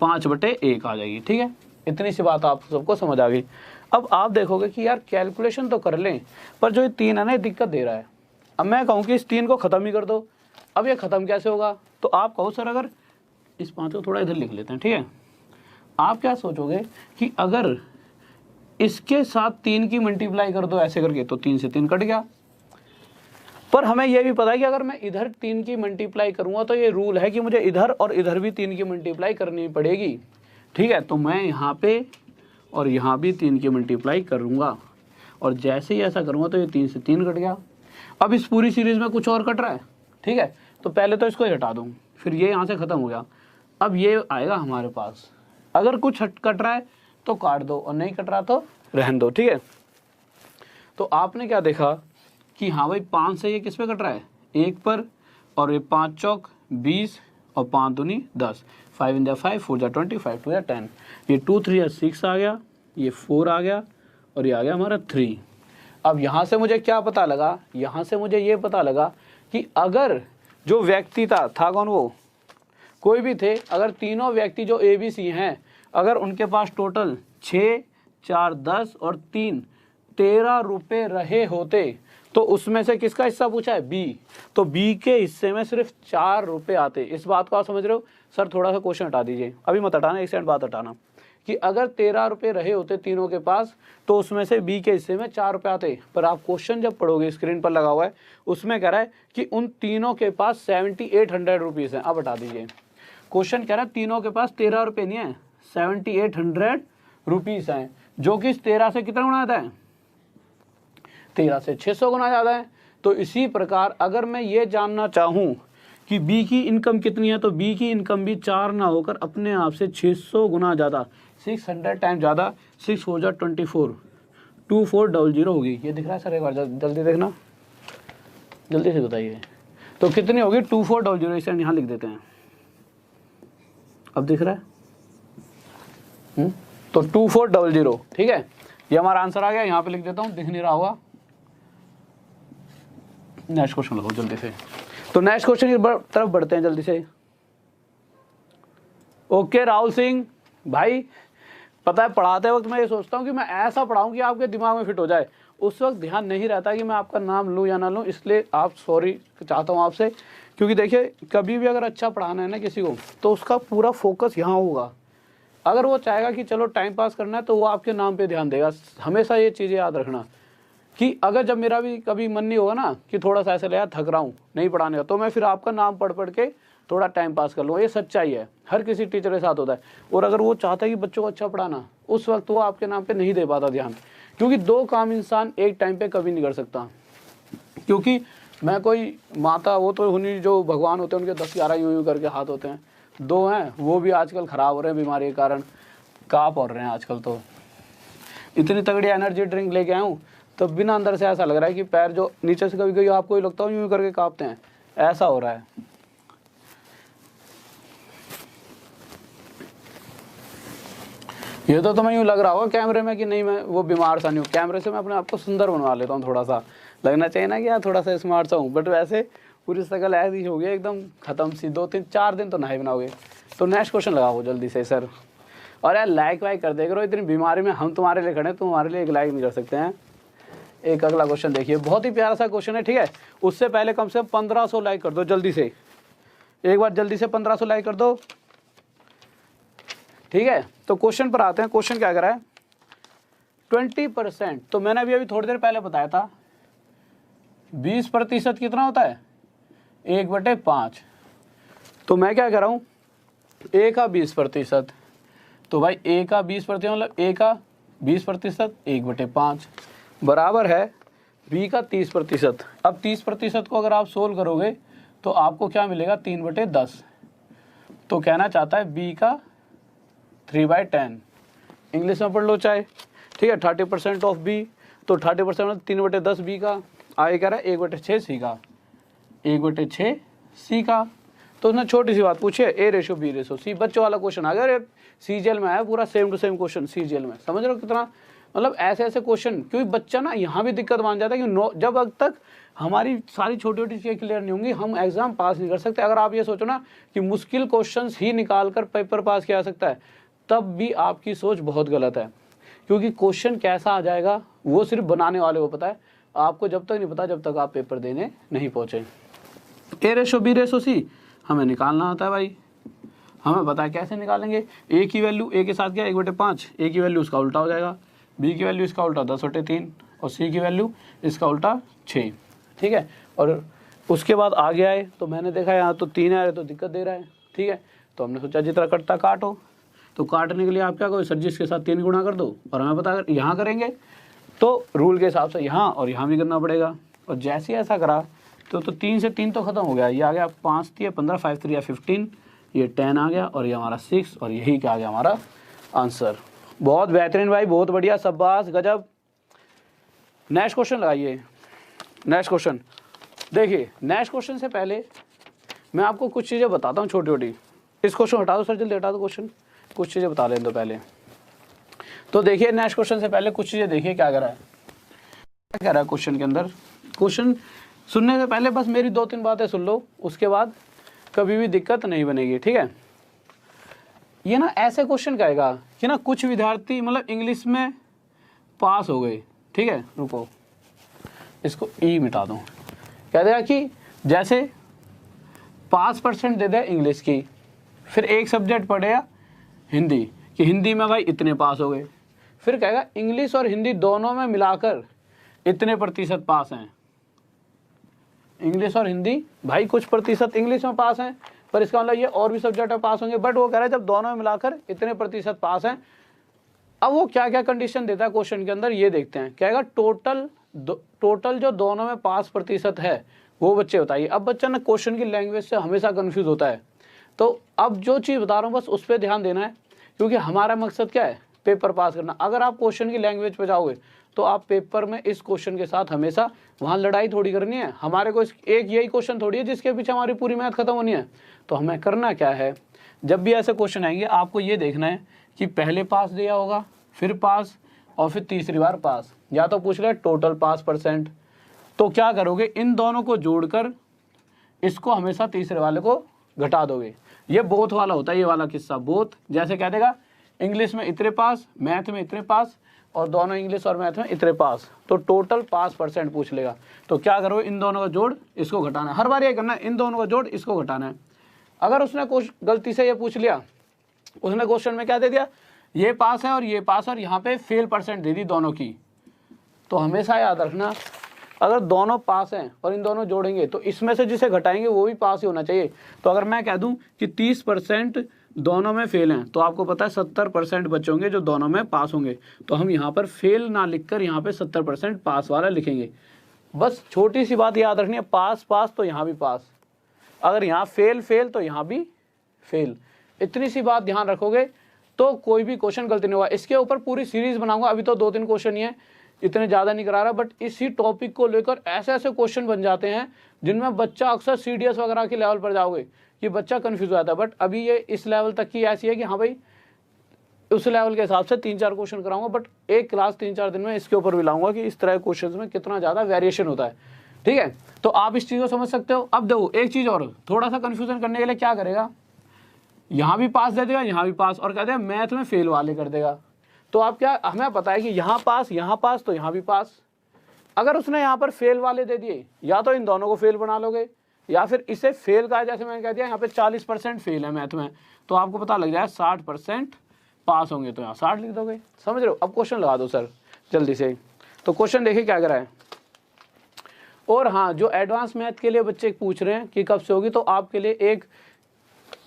5/1 आ जाएगी। ठीक है, इतनी सी बात आप सबको समझ आ गई। अब आप देखोगे कि यार कैलकुलेशन तो कर लें, पर जो ये 3 है ना दिक्कत दे रहा है। अब मैं कहूँ कि इस 3 को ख़त्म ही कर दो, अब ये ख़त्म कैसे होगा, तो आप कहो सर अगर इस 5 को थोड़ा इधर लिख लेते हैं। ठीक है, आप क्या सोचोगे कि अगर इसके साथ 3 की मल्टीप्लाई कर दो ऐसे करके, तो 3 से 3 कट गया। पर हमें यह भी पता है कि अगर मैं इधर 3 की मल्टीप्लाई करूंगा तो ये रूल है कि मुझे इधर और इधर भी 3 की मल्टीप्लाई करनी पड़ेगी। ठीक है, तो मैं यहाँ पे और यहाँ भी 3 की मल्टीप्लाई करूँगा, और जैसे ही ऐसा करूँगा तो ये 3 से 3 कट गया। अब इस पूरी सीरीज़ में कुछ और कट रहा है। ठीक है, तो पहले तो इसको हटा दूँ, फिर ये यहाँ से ख़त्म हो गया। अब ये आएगा हमारे पास, अगर कुछ कट रहा है तो काट दो और नहीं कट रहा तो रहने दो। ठीक है, तो आपने क्या देखा कि हाँ भाई 5 से ये किस पे कट रहा है 1 पर, और ये 5 चौक 20 और 5 दूनी 10, 5 × 5 4 × 20 5 × 2 = 10, ये 2 3 6 आ गया, ये 4 आ गया और ये आ गया हमारा 3। अब यहाँ से मुझे क्या पता लगा, यहाँ से मुझे ये पता लगा कि अगर जो व्यक्ति था कौन, वो कोई भी थे, अगर तीनों व्यक्ति जो ABC हैं, अगर उनके पास टोटल 6 4 10 और 3 13 रुपये रहे होते, तो उसमें से किसका हिस्सा पूछा है B, तो B के हिस्से में सिर्फ 4 रुपये आते। इस बात को आप समझ रहे हो। सर थोड़ा सा क्वेश्चन हटा दीजिए, अभी मत हटाना, एक सेकंड बात हटाना, कि अगर 13 रुपये रहे होते तीनों के पास, तो उसमें से B के हिस्से में 4 रुपये आते। पर आप क्वेश्चन जब पढ़ोगे, स्क्रीन पर लगा हुआ है, उसमें कह रहा है कि उन तीनों के पास 7800 रुपीज़ हैं। अब हटा दीजिए, क्वेश्चन कह रहा है तीनों के पास 13 रुपये नहीं है, 7800 रुपीज़ हैं, जो कि 13 से कितना गुना आता है, 13 से 600 गुना ज़्यादा है। तो इसी प्रकार अगर मैं ये जानना चाहूँ कि B की इनकम कितनी है, तो B की इनकम भी 4 ना होकर अपने आप से 600 गुना ज़्यादा, 600 टाइम ज़्यादा, 6 हो जा 24, 2400 होगी। ये दिख रहा है सर, एक बार जल्दी देखना, जल्दी से बताइए, तो कितनी होगी 2400। इसे यहाँ लिख देते हैं, अब दिख रहा है तो 2400। ठीक है, ये हमारा आंसर आ गया, यहाँ पे लिख देता हूँ, दिख नहीं रहा होगा। नेक्स्ट क्वेश्चन लगाओ जल्दी से। तो नेक्स्ट क्वेश्चन की तरफ बढ़ते हैं जल्दी से। ओके राहुल सिंह भाई, पता है पढ़ाते वक्त मैं ये सोचता हूँ कि मैं ऐसा पढ़ाऊँ कि आपके दिमाग में फिट हो जाए। उस वक्त ध्यान नहीं रहता कि मैं आपका नाम लूँ या ना लूँ, इसलिए आप सॉरी चाहता हूँ आपसे। क्योंकि देखिए कभी भी अगर अच्छा पढ़ाना है ना किसी को, तो उसका पूरा फोकस यहाँ होगा। अगर वो चाहेगा कि चलो टाइम पास करना है, तो वो आपके नाम पे ध्यान देगा। हमेशा ये चीज़ें याद रखना कि अगर जब मेरा भी कभी मन नहीं होगा ना कि थोड़ा सा ऐसा लगा थक रहा हूँ नहीं पढ़ाने का, तो मैं फिर आपका नाम पढ़ पढ़ के थोड़ा टाइम पास कर लूँगा। ये सच्चाई है, हर किसी टीचर के साथ होता है। और अगर वो चाहता है कि बच्चों को अच्छा पढ़ाना, उस वक्त वो आपके नाम पे नहीं दे पाता ध्यान, क्योंकि 2 काम इंसान एक टाइम पे कभी नहीं कर सकता। क्योंकि मैं कोई माता, वो तो उन्हीं जो भगवान होते हैं उनके 10-11 यूँ करके हाथ होते हैं, 2 हैं वो भी आजकल ख़राब हो रहे हैं बीमारी के कारण, काँप और रहे हैं आजकल। तो इतनी तगड़ी एनर्जी ड्रिंक लेके आया हूँ, तो बिना अंदर से ऐसा लग रहा है कि पैर जो नीचे से कभी कभी आपको ही लगता है यूँ करके काँपते हैं, ऐसा हो रहा है। ये तो तुम्हें यूँ लग रहा होगा कैमरे में कि नहीं मैं वो बीमार सा नहीं हूँ, कैमरे से मैं अपने आप को सुंदर बनवा लेता हूँ, थोड़ा सा लगना चाहिए ना कि यार थोड़ा सा स्मार्ट सा हूँ, बट वैसे पूरी शकल ऐसी हो गई एकदम ख़त्म सी। 2-3-4 दिन तो नहाए बनाओगे। तो नेक्स्ट क्वेश्चन लगाओ जल्दी से सर। और यार लाइक वाइक कर दे करो, इतनी बीमारी में हम तुम्हारे लिए खड़े हैं, तुम्हारे लिए एक लाइक नहीं कर सकते हैं। एक अगला क्वेश्चन देखिए, बहुत ही प्यारा सा क्वेश्चन है। ठीक है, उससे पहले कम से कम 1500 लाइक कर दो जल्दी से, एक बार जल्दी से 1500 लाइक कर दो। ठीक है, तो क्वेश्चन पर आते हैं। क्वेश्चन क्या कर रहा है, 20%, तो मैंने अभी थोड़ी देर पहले बताया था 20% कितना होता है, 1/5। तो मैं क्या कर रहा हूँ, a का 20%, तो भाई a का 20% मतलब a का 20% 1/5 बराबर है b का 30%। अब 30% को अगर आप सोल्व करोगे तो आपको क्या मिलेगा, 3/10। तो कहना चाहता है b का 3/10, इंग्लिश में पढ़ लो चाहे, ठीक है। 30% ऑफ b, तो 30% मतलब 3/10 b का, आगे कह रहा है 1/6 c का, 1/6 c का। तो उसने छोटी सी बात पूछी है, a/b/c, बच्चों वाला क्वेश्चन आ गया, CGL में आया पूरा same to same question CGL में। समझ रहे हो कितना, मतलब ऐसे ऐसे क्वेश्चन, क्योंकि बच्चा ना यहाँ भी दिक्कत मान जाता है कि जब तक हमारी सारी छोटी छोटी चीज़ें क्लियर नहीं होंगी हम एग्जाम पास नहीं कर सकते। अगर आप ये सोचो ना कि मुश्किल क्वेश्चंस ही निकाल कर पेपर पास किया जा सकता है, तब भी आपकी सोच बहुत गलत है, क्योंकि क्वेश्चन कैसा आ जाएगा वो सिर्फ बनाने वाले को पता है, आपको जब तक नहीं पता जब तक आप पेपर देने नहीं पहुँचे। a/b/c हमें निकालना आता है भाई, हमें पता है कैसे निकालेंगे। a की वैल्यू a के साथ क्या 1/5, a की वैल्यू इसका उल्टा हो जाएगा, b की वैल्यू इसका उल्टा 10/3 और c की वैल्यू इसका उल्टा 6, ठीक है। और उसके बाद आगे आए तो मैंने देखा यहाँ तो 3 आ रहे तो दिक्कत दे रहा है, ठीक है। तो हमने सोचा जितना कटता काटो, तो काटने के लिए आप क्या करो, सर जिसके साथ 3 गुणा कर दो, और हमें पता अगर यहाँ करेंगे तो रूल के हिसाब से यहाँ और यहाँ भी करना पड़ेगा। और जैसे ही ऐसा करा तो 3 से 3 तो ख़त्म हो गया, ये आ गया 5 3 15, 5 3 15, ये 10 आ गया और ये हमारा 6, और यही क्या आ गया हमारा आंसर। बहुत बेहतरीन भाई, बहुत बढ़िया, शाबाश, गजब। नेक्स्ट क्वेश्चन लगाइए। नेक्स्ट क्वेश्चन देखिए, नेक्स्ट क्वेश्चन से पहले मैं आपको कुछ चीज़ें बताता हूँ छोटी छोटी। इस क्वेश्चन हटा दो सर, जल्दी हटा दो क्वेश्चन, कुछ चीज़ें बता लें दो पहले। तो देखिए नेक्स्ट क्वेश्चन से पहले कुछ चीज़ें देखिए क्या कर रहा है, क्या कह रहा है क्वेश्चन के अंदर। क्वेश्चन सुनने से पहले बस मेरी 2-3 बातें सुन लो, उसके बाद कभी भी दिक्कत नहीं बनेगी, ठीक है। ये ना ऐसे क्वेश्चन कहेगा कि ना कुछ विद्यार्थी मतलब इंग्लिश में पास हो गए, ठीक है। रुको इसको ई मिटा दूँ। कह देगा कि जैसे 5% दे दे इंग्लिश की, फिर एक सब्जेक्ट पढ़ेगा हिंदी, कि हिंदी में भाई इतने पास हो गए, फिर कहेगा इंग्लिश और हिंदी दोनों में मिलाकर इतने प्रतिशत पास हैं। इंग्लिश और हिंदी भाई कुछ प्रतिशत इंग्लिश में पास हैं, पर इसका मतलब ये और भी सब्जेक्ट में पास होंगे, बट वो कह रहा है जब दोनों में मिलाकर इतने प्रतिशत पास हैं। अब वो क्या क्या कंडीशन देता है क्वेश्चन के अंदर ये देखते हैं। कहेगा टोटल जो दोनों में पास प्रतिशत है वो बच्चे बताइए। अब बच्चा ना क्वेश्चन की लैंग्वेज से हमेशा कंफ्यूज होता है, तो अब जो चीज़ बता रहा हूँ बस उस पर ध्यान देना है, क्योंकि हमारा मकसद क्या है, पेपर पास करना। अगर आप क्वेश्चन की लैंग्वेज पे जाओगे तो आप पेपर में इस क्वेश्चन के साथ हमेशा वहाँ लड़ाई थोड़ी करनी है। हमारे को एक यही क्वेश्चन थोड़ी है जिसके पीछे हमारी पूरी मैथ खत्म होनी है। तो हमें करना क्या है, जब भी ऐसे क्वेश्चन आएंगे आपको ये देखना है कि पहले पास दिया होगा, फिर पास, और फिर तीसरी बार पास। या तो पूछ रहे टोटल पास %, तो क्या करोगे, इन दोनों को जोड़कर इसको हमेशा तीसरे वाले को घटा दोगे। ये बोथ वाला होता है, ये वाला किस्सा बोथ। जैसे कह देगा इंग्लिश में इतने पास, मैथ में इतने पास, और दोनों इंग्लिश और मैथ में इतने पास, तो टोटल पास % पूछ लेगा। तो क्या करो, इन दोनों का जोड़ इसको घटाना है, हर बार ये करना है, इन दोनों का जोड़ इसको घटाना है। अगर उसने गलती से ये पूछ लिया, उसने क्वेश्चन में क्या दे दिया, ये पास है और ये पास, और यहाँ पे फेल % दे दी दोनों की, तो हमेशा याद रखना अगर दोनों पास हैं और इन दोनों जोड़ेंगे तो इसमें से जिसे घटाएंगे वो भी पास ही होना चाहिए। तो अगर मैं कह दूं कि 30% दोनों में फेल हैं, तो आपको पता है 70% बच्चे होंगे जो दोनों में पास होंगे। तो हम यहाँ पर फेल ना लिखकर यहाँ पे 70% पास वाला लिखेंगे। बस छोटी सी बात याद रखनी है, पास पास तो यहाँ भी पास, अगर यहाँ फेल फेल तो यहाँ भी फेल। इतनी सी बात ध्यान रखोगे तो कोई भी क्वेश्चन गलती नहीं होगा। इसके ऊपर पूरी सीरीज बनाऊंगा, अभी तो 2-3 क्वेश्चन ही है, इतने ज़्यादा नहीं करा रहा, बट इसी टॉपिक को लेकर ऐसे ऐसे क्वेश्चन बन जाते हैं जिनमें बच्चा अक्सर CDS वगैरह के लेवल पर जाओगे कि बच्चा कंफ्यूज हो जाता है। बट अभी ये इस लेवल तक की ऐसी है कि हाँ भाई उस लेवल के हिसाब से 3-4 क्वेश्चन कराऊंगा, बट एक क्लास 3-4 दिन में इसके ऊपर भी लाऊंगा कि इस तरह के क्वेश्चन में कितना ज़्यादा वेरिएशन होता है, ठीक है। तो आप इस चीज़ को समझ सकते हो। अब देखो एक चीज़ और, थोड़ा सा कन्फ्यूजन करने के लिए क्या करेगा, यहाँ भी पास दे देगा, यहाँ भी पास, और कहते हैं मैथ में फेल वाले कर देगा। तो आप क्या, हमें पता है कि यहाँ पास तो यहाँ भी पास। अगर उसने यहाँ पर फेल वाले दे दिए, या तो इन दोनों को फेल बना लोगे, या फिर इसे फेल का, जैसे मैंने कह दिया यहाँ पे 40% फेल है मैथ में, तो आपको पता लग जाए 60% पास होंगे, तो यहाँ 60 लिख दोगे। समझ रहे हो। अब क्वेश्चन लगा दो सर, जल्दी से। तो क्वेश्चन देखिए क्या कर रहा है। और हाँ, जो एडवांस मैथ के लिए बच्चे पूछ रहे हैं कि कब से होगी, तो आपके लिए एक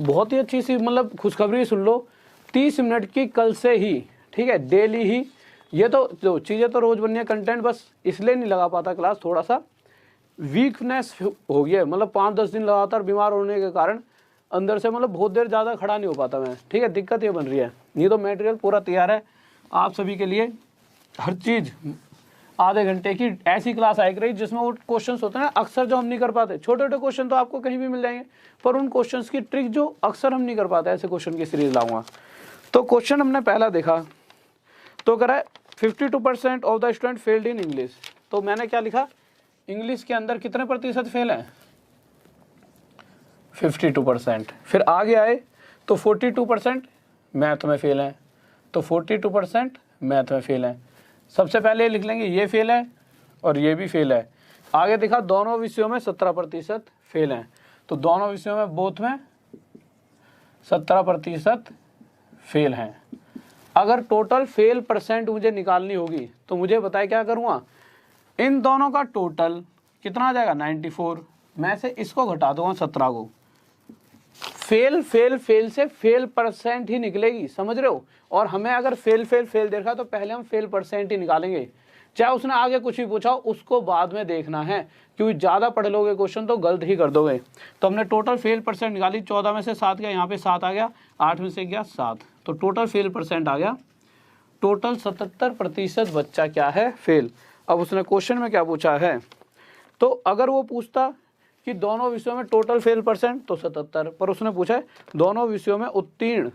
बहुत ही अच्छी सी मतलब खुशखबरी सुन लो, 30 मिनट की कल से ही, ठीक है, डेली ही। ये तो जो चीज़ें तो रोज़ बननी है, कंटेंट बस इसलिए नहीं लगा पाता क्लास, थोड़ा सा वीकनेस हो गया है, मतलब 5-10 दिन लगातार बीमार होने के कारण अंदर से मतलब बहुत देर ज़्यादा खड़ा नहीं हो पाता मैं, ठीक है। दिक्कत ये बन रही है। नहीं तो मटेरियल पूरा तैयार है आप सभी के लिए, हर चीज़ आधे घंटे की ऐसी क्लास आएगी रही जिसमें वो क्वेश्चंस होते हैं ना अक्सर जो हम नहीं कर पाते, छोटे छोटे क्वेश्चन तो आपको कहीं भी मिल जाएंगे, पर उन क्वेश्चंस की ट्रिक जो अक्सर हम नहीं कर पाते, ऐसे क्वेश्चन की सीरीज लाऊंगा। तो क्वेश्चन हमने पहला देखा, तो करा 52% of the student failed in English. तो मैंने क्या लिखा, इंग्लिश के अंदर कितने प्रतिशत फेल है, 52%। फिर आगे आए तो 42% मैथ में फेल हैं, तो 42% मैथ में फेल हैं। सबसे पहले लिख लेंगे ये फेल है और ये भी फेल है। आगे देखा दोनों विषयों में 17% फेल हैं, तो दोनों विषयों में बोथ में 17% फेल हैं। अगर टोटल फेल परसेंट मुझे निकालनी होगी तो मुझे बताए क्या करूँगा, इन दोनों का टोटल कितना आ जाएगा 94, मैं से इसको घटा दूंगा 17 को। फेल फेल फेल से फेल परसेंट ही निकलेगी, समझ रहे हो। और हमें अगर फेल फेल फेल देखा तो पहले हम फेल परसेंट ही निकालेंगे, चाहे उसने आगे कुछ भी पूछा उसको बाद में देखना है, क्योंकि ज़्यादा पढ़ लोगे क्वेश्चन तो गलत ही कर दोगे। तो हमने टोटल फेल परसेंट निकाली, 14 में से 7 गया, यहाँ पे 7 आ गया, 8 में से गया 7, तो टोटल फेल परसेंट आ गया, टोटल 77% बच्चा क्या है फेल। अब उसने क्वेश्चन में क्या पूछा है, तो अगर वो पूछता कि दोनों विषयों में टोटल फेल परसेंट तो 77, पर उसने पूछा है दोनों विषयों में उत्तीर्ण,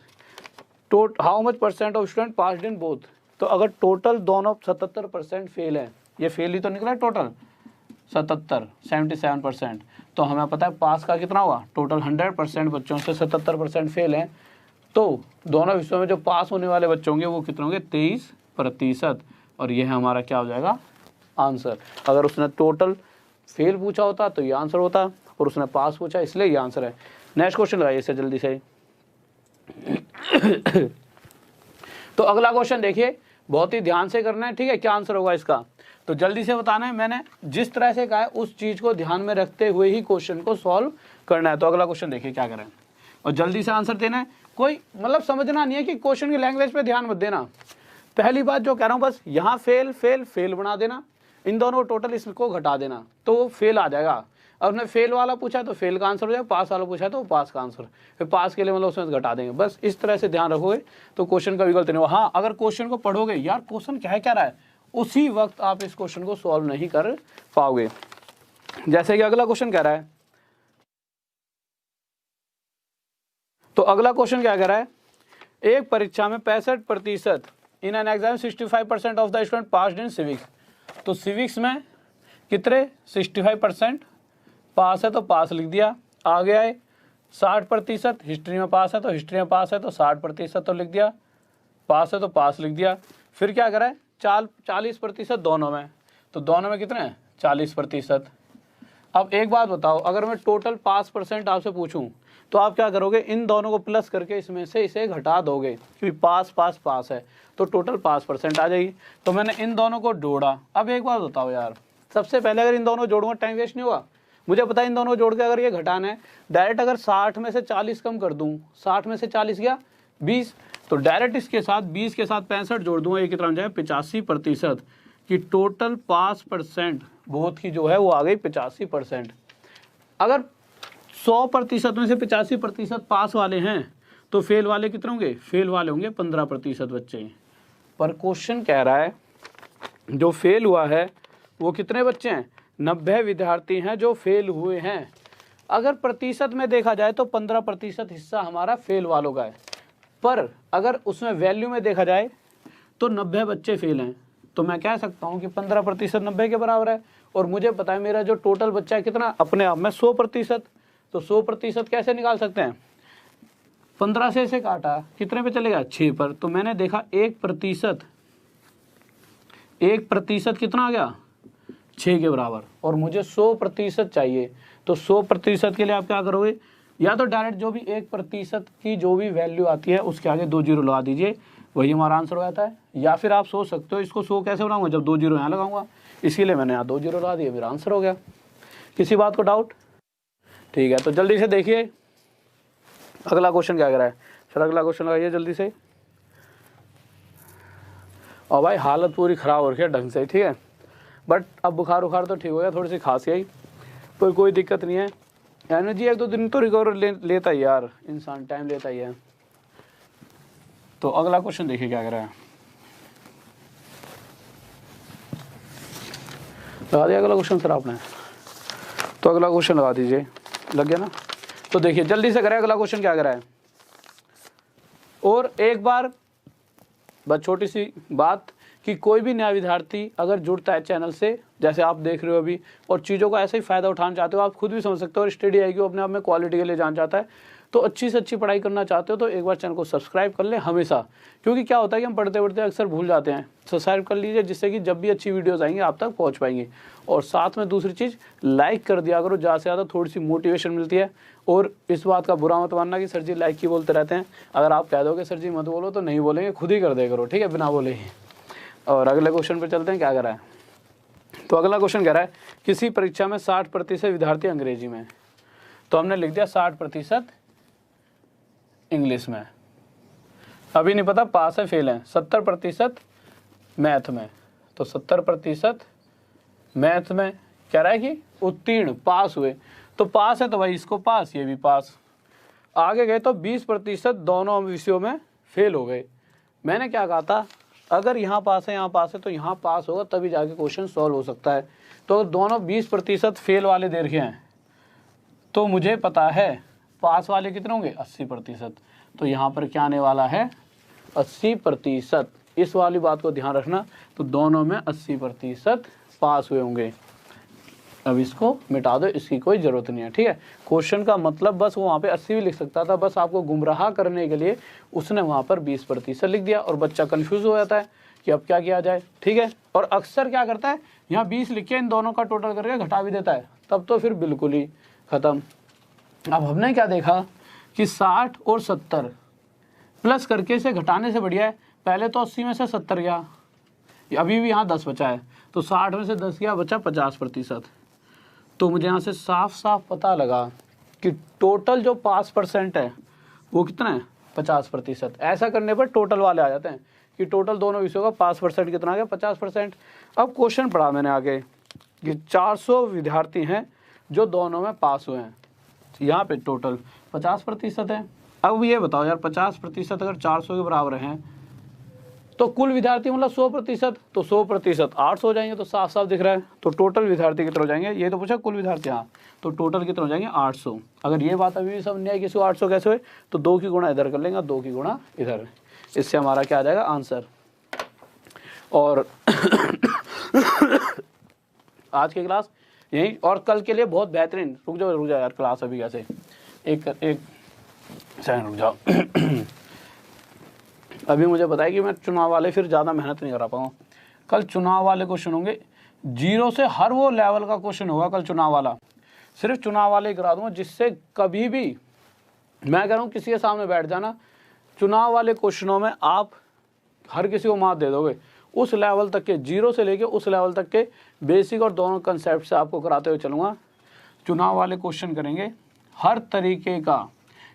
how much percent of student passed in both. तो अगर टोटल दोनों 77% फेल है, ये फेल ही तो निकला टोटल 77% तो हमें पता है पास का कितना हुआ, टोटल 100% बच्चों से 77% फेल हैं, तो दोनों विषयों में जो पास होने वाले बच्चे होंगे वो कितने होंगे 23%, और ये हमारा क्या हो जाएगा आंसर। अगर उसने टोटल फेल पूछा होता तो ये आंसर होता, और उसने पास पूछा इसलिए ये आंसर है। नेक्स्ट क्वेश्चन लगाइए इसे जल्दी से। तो अगला क्वेश्चन देखिए, बहुत ही ध्यान से करना है, ठीक है, क्या आंसर होगा इसका तो जल्दी से बताना है। मैंने जिस तरह से कहा है उस चीज को ध्यान में रखते हुए ही क्वेश्चन को सॉल्व करना है। तो अगला क्वेश्चन देखिए क्या करें, और जल्दी से आंसर देना है। कोई मतलब समझना नहीं है कि क्वेश्चन की लैंग्वेज पे ध्यान मत देना। पहली बात जो कह रहा हूँ, बस यहाँ फेल फेल फेल बना देना, इन दोनों टोटल इसको घटा देना तो वो फेल आ जाएगा। अब ने फेल वाला पूछा तो फेल का आंसर हो जाएगा, पास वाला पूछा तो पास का आंसर, फिर पास के लिए मतलब उसमें घटा देंगे। बस इस तरह से ध्यान रखोगे तो क्वेश्चन का विकल्प नहीं होगा। हाँ, अगर क्वेश्चन को पढ़ोगे यार क्वेश्चन क्या है क्या रहा है, उसी वक्त आप इस क्वेश्चन को सॉल्व नहीं कर पाओगे। जैसे कि अगला क्वेश्चन कह रहा है, तो अगला क्वेश्चन क्या कह रहा है, एक परीक्षा में 65% in an exam 65% of the student passed in civics. तो सिविक्स में कितने 65% पास है तो पास लिख दिया। आगे आए 60% हिस्ट्री में पास है तो हिस्ट्री में पास है तो 60% तो लिख दिया, पास है तो पास लिख दिया। फिर क्या करा है 40% दोनों में, तो दोनों में कितने हैं 40%। अब एक बात बताओ, अगर मैं टोटल पास परसेंट आपसे पूछूं तो आप क्या करोगे, इन दोनों को प्लस करके इसमें से इसे घटा दोगे, क्योंकि पास पास पास है तो टोटल पास परसेंट आ जाएगी। तो मैंने इन दोनों को जोड़ा। अब एक बात बताओ यार, सबसे पहले अगर इन दोनों जोड़ूंगा टाइम वेस्ट नहीं हुआ, मुझे पता है इन दोनों जोड़ के अगर ये घटाना है, डायरेक्ट अगर 60 में से 40 कम कर दूं, 60 में से 40 गया 20, तो डायरेक्ट इसके साथ 20 के साथ 65 जोड़ दूंगा, ये कितना हो जाएगा 85% की टोटल पास परसेंट बहुत की जो है वो आ गई 85%। अगर 100% में से 85% पास वाले हैं तो फेल वाले कितने होंगे, फेल वाले होंगे 15% बच्चे। पर क्वेश्चन कह रहा है जो फेल हुआ है वो कितने बच्चे हैं, 90 विद्यार्थी हैं जो फेल हुए हैं। अगर प्रतिशत में देखा जाए तो 15% हिस्सा हमारा फेल वालों का है, पर अगर उसमें वैल्यू में देखा जाए तो 90 बच्चे फेल हैं, तो मैं कह सकता हूँ कि 15% 90 के बराबर है। और मुझे पता है मेरा जो टोटल बच्चा है कितना अपने आप में 100%, तो 100% कैसे निकाल सकते हैं, 15 से इसे काटा कितने पे चलेगा 6 पर, तो मैंने देखा 1% कितना आ गया 6 के बराबर, और मुझे 100% चाहिए। तो 100% के लिए आप क्या करोगे, या तो डायरेक्ट जो भी 1% की जो भी वैल्यू आती है उसके आगे 2 जीरो लगा दीजिए, वही हमारा आंसर हो जाता है। या फिर आप सोच सकते हो इसको 100 कैसे बनाऊंगा, जब 2 जीरो यहाँ लगाऊंगा, इसीलिए मैंने यहाँ 2 जीरो लगा दिए, मेरा आंसर हो गया। किसी बात को डाउट? ठीक है, तो जल्दी से देखिए अगला क्वेश्चन क्या कह रहा है। सर अगला क्वेश्चन लगाइए जल्दी से। और भाई हालत पूरी ख़राब हो रही है ढंग से, ठीक है, बट अब बुखार उखार तो ठीक हो गया, थोड़ी सी खांसी आई, तो कोई दिक्कत नहीं है। एनर्जी 1-2 दिन तो रिकवर लेता ही यार, इंसान टाइम लेता ही है। तो अगला क्वेश्चन देखिए क्या कह रहा है। लगा दिया अगला क्वेश्चन सर आपने? तो अगला क्वेश्चन लगा दीजिए, लग गया ना? तो देखिए जल्दी से करें अगला क्वेश्चन क्या कर रहा है। और एक बार बस छोटी सी बात कि कोई भी नया विद्यार्थी अगर जुड़ता है चैनल से, जैसे आप देख रहे हो अभी, और चीज़ों का ऐसे ही फ़ायदा उठाना चाहते हो, आप खुद भी समझ सकते हो, और स्टडी आई क्यू अपने आप में क्वालिटी के लिए जाना चाहता है, तो अच्छी से अच्छी पढ़ाई करना चाहते हो तो एक बार चैनल को सब्सक्राइब कर लें हमेशा। क्योंकि क्या होता है कि हम पढ़ते पढ़ते अक्सर भूल जाते हैं। सब्सक्राइब कर लीजिए जिससे कि जब भी अच्छी वीडियोज़ आएंगे आप तक पहुँच पाएंगे। और साथ में दूसरी चीज़, लाइक कर दिया करो, ज़्यादा से ज़्यादा थोड़ी सी मोटिवेशन मिलती है। और इस बात का बुरा मत मानना कि सर जी लाइक ही बोलते रहते हैं, अगर आप कह दोगे सर जी मत बोलो तो नहीं बोलेंगे, खुद ही कर दे करो, ठीक है, बिना बोले ही। और अगले क्वेश्चन पर चलते हैं, क्या कर रहा है। तो अगला क्वेश्चन कह रहा है किसी परीक्षा में 60% विद्यार्थी अंग्रेजी में, तो हमने लिख दिया 60% इंग्लिश में। अभी नहीं पता पास है फेल है। 70% मैथ में, तो 70% मैथ में कह रहा है कि उत्तीर्ण पास हुए, तो पास है तो भाई इसको पास, ये भी पास। आगे गए तो 20% दोनों विषयों में फेल हो गए। मैंने क्या कहा था, अगर यहाँ पास है यहाँ पास है तो यहाँ पास होगा तभी जाके क्वेश्चन सॉल्व हो सकता है। तो दोनों 20% फेल वाले दे रखे हैं, तो मुझे पता है पास वाले कितने होंगे 80%। तो यहाँ पर क्या आने वाला है 80%। इस वाली बात को ध्यान रखना। तो दोनों में 80% पास हुए होंगे। अब इसको मिटा दो, इसकी कोई ज़रूरत नहीं है, ठीक है। क्वेश्चन का मतलब बस वो वहाँ पे 80 भी लिख सकता था, बस आपको गुमराह करने के लिए उसने वहाँ पर 20% लिख दिया और बच्चा कंफ्यूज हो जाता है कि अब क्या किया जाए, ठीक है। और अक्सर क्या करता है, यहाँ 20 लिख के इन दोनों का टोटल करके घटा भी देता है, तब तो फिर बिल्कुल ही ख़त्म। अब हमने क्या देखा कि 60 और 70 प्लस करके इसे घटाने से बढ़िया है, पहले तो 80 में से 70 गया, अभी भी यहाँ 10 बचा है, तो 60 में से 10 गया, बचा 50%। तो मुझे यहाँ से साफ साफ पता लगा कि टोटल जो पास % है वो कितना है 50%। ऐसा करने पर टोटल वाले आ जाते हैं कि टोटल दोनों विषयों का पास % कितना आ गया 50%। अब क्वेश्चन पढ़ा मैंने आगे कि 400 विद्यार्थी हैं जो दोनों में पास हुए हैं, यहाँ पे टोटल 50% है। अब ये बताओ यार 50% अगर 400 के बराबर हैं तो कुल विद्यार्थी मतलब 100%, तो 100% 800 हो जाएंगे, तो साफ साफ दिख रहा है। तो टोटल विद्यार्थी कितने हो जाएंगे, ये तो पूछा कुल विद्यार्थी, हाँ, तो टोटल कितने हो जाएंगे 800। अगर ये बात अभी भी समझ नहीं आई कि 800 कैसे हुए, तो 2 की गुणा इधर कर लेंगे, 2 की गुणा इधर, इससे हमारा क्या आ जाएगा आंसर। और आज की क्लास यही, और कल के लिए बहुत बेहतरीन, रुक जाओ यार क्लास अभी कैसे, एक सेकंड रुक जाओ। अभी मुझे पता है कि मैं चुनाव वाले फिर ज़्यादा मेहनत नहीं करा पाऊँगा। कल चुनाव वाले क्वेश्चन होंगे, 0 से हर वो लेवल का क्वेश्चन होगा कल चुनाव वाला, सिर्फ चुनाव वाले करा दूंगा, जिससे कभी भी मैं कह रहा हूँ किसी के सामने बैठ जाना, चुनाव वाले क्वेश्चनों में आप हर किसी को मात दे दोगे। उस लेवल तक के 0 से लेके उस लेवल तक के बेसिक और दोनों कंसेप्ट से आपको कराते हुए चलूँगा। चुनाव वाले क्वेश्चन करेंगे हर तरीके का,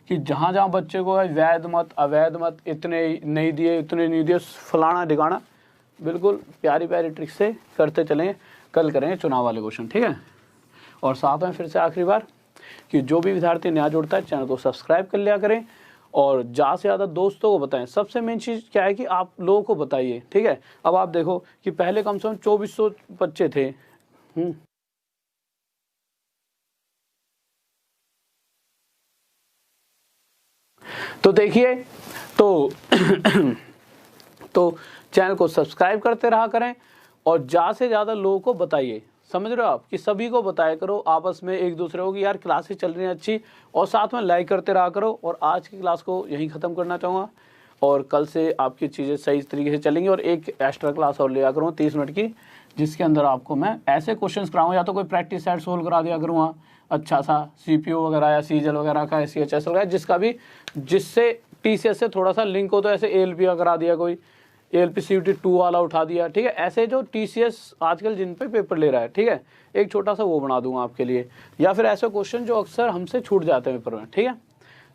कि जहाँ जहाँ बच्चे को वैध मत अवैध मत, इतने नहीं दिए इतने नहीं दिए, फलाना ढिकाना, बिल्कुल प्यारी प्यारी ट्रिक से करते चलें। कल करेंगे चुनाव वाले क्वेश्चन, ठीक है। और साथ में फिर से आखिरी बार कि जो भी विद्यार्थी नया जुड़ता है चैनल को सब्सक्राइब कर लिया करें और ज़्यादा से ज़्यादा दोस्तों को बताएं। सबसे मेन चीज़ क्या है कि आप लोगों को बताइए, ठीक है। अब आप देखो कि पहले कम से कम 2400 बच्चे थे, तो देखिए तो तो चैनल को सब्सक्राइब करते रहा करें और ज़्यादा से ज़्यादा लोगों को बताइए। समझ रहे हो आप, कि सभी को बताया करो आपस में एक दूसरे को कि यार क्लासेस चल रही हैं अच्छी, और साथ में लाइक करते रहा करो। और आज की क्लास को यहीं ख़त्म करना चाहूँगा, और कल से आपकी चीज़ें सही तरीके से चलेंगी। और एक एक्स्ट्रा क्लास और लिया करूँगा 30 मिनट की, जिसके अंदर आपको मैं ऐसे क्वेश्चंस कराऊंगा, या तो कोई प्रैक्टिस सेट सोल्व करा दिया करूँगा अच्छा सा, सीपीयू वगैरह या सीजल वगैरह का, SCHS वगैरह, जिसका भी, जिससे TCS से थोड़ा सा लिंक हो, तो ऐसे ALP का करा दिया कोई, ALP CUT 2 वाला उठा दिया, ठीक है। ऐसे जो TCS आजकल जिन पे पेपर ले रहा है, ठीक है, एक छोटा सा वो बना दूंगा आपके लिए, या फिर ऐसे क्वेश्चन जो अक्सर हमसे छूट जाते हैं पेपर में, ठीक है।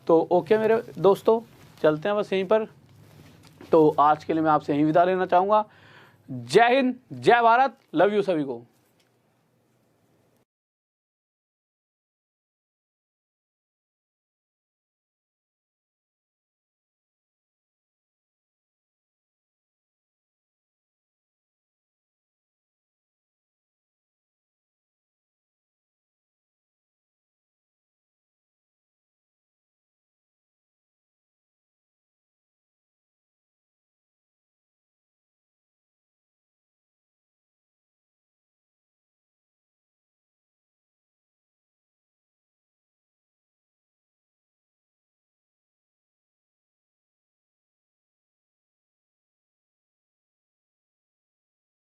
तो ओके मेरे दोस्तों, चलते हैं बस यहीं पर। तो आज के लिए मैं आपसे यहीं विदा लेना चाहूँगा। जय हिंद, जय भारत, लव यू सभी को।